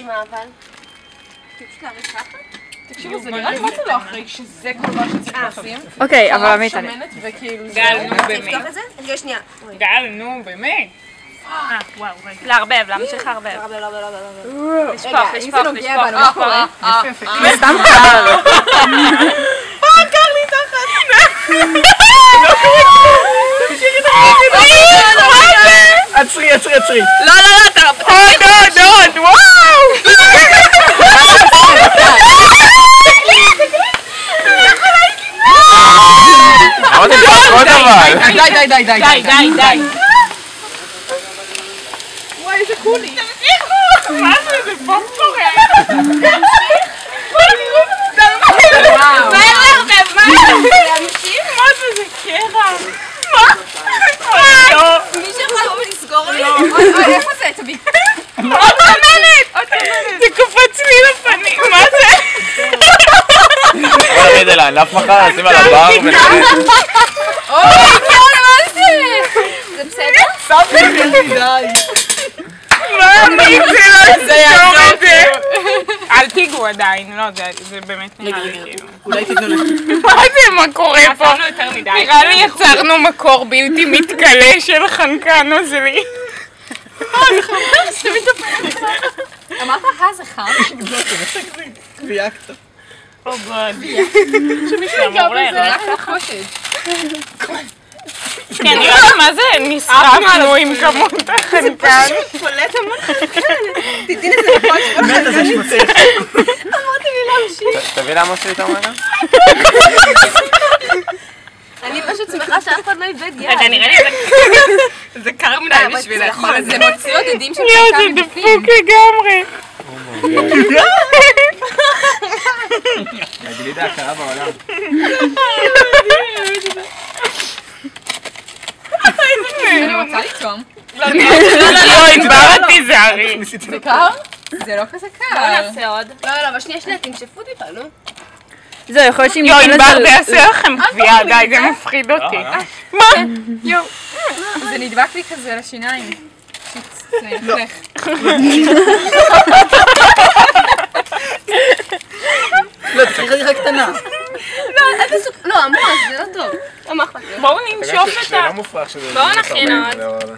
מה אבל? פשוט להריץ ככה? תקשיבו, זה נראה לי מה זה לא אחרי שזה כל מה שצריך לשים. אוקיי, אבל עמית אני... שמנת וכאילו זה... גל, נו באמת. תפתוח את זה? רגע, שנייה. גל, נו באמת. וואו, רגע. לערבב, להמשיך לערבב. לא. לשפוך, רגע, אם זה נוגע בנו, מה קורה? סתם קר. קר לי תחת! עצרי, לא, אתה... עוד, וואו! אמרתי לפחות אבל. די. וואי, איזה קולי. מה זה פופקורן? וואו. מה זה קרח? מישהו יכול לבוא ולסגור לי? אוי, איפה זה? תביא. עוד תמנת! זה קופץ לי לפנים, מה זה? בוא נרד אליי, נף מחר, נשים על הבר אוי, מה זה? זה בסדר? די. מה אני זה יעזור. אל תיגעו עדיין, לא, זה באמת נראה לי כאילו. אולי תתנו לי. מה זה, מה קורה פה? עשינו יותר מדי. נראה לי יצרנו מקור בלתי מתכלה של חנקן נוזלי. אמרת, זה חם? וייקת. או גוד. שמישהו אמור זה ליהנות. רק לחושת. כן, נראה לי מה זה נשרפנו עם כמות החנקן. פולט המון חנקן. תתני לזה לפות. מת הזה שמוצא. אמרתי לי להמשיך. תביא למה עושה איתה מנה? אני פשוט שמחה שאף אחד לא איבד יד. רגע, נראה לי זה קר מדי בשבילך. זה מוציא עוד עדים של יואו, חנקן זה מבפנים. דפוק לגמרי. הגלידה הקרה בעולם. אני רוצה לטעום. לא, ענבר תיזהרי. זה קר? זה לא כזה קר. נעשה עוד. לא, אבל שנייה, תנשפו טיפה, נו. זהו, יכול להיות שאם יואו, ניתן ענבר, לזה... זה יעשה לכם קביעה, די, זה מפחיד אותי. מה? יואו. זה נדבק לי כזה לשיניים. זה ילך. לא, צריך רק קטנה. לא, עמוס, זה לא טוב. בואו ננשוף את ה... שאלה מופרך שזה... בואו נכין עוד.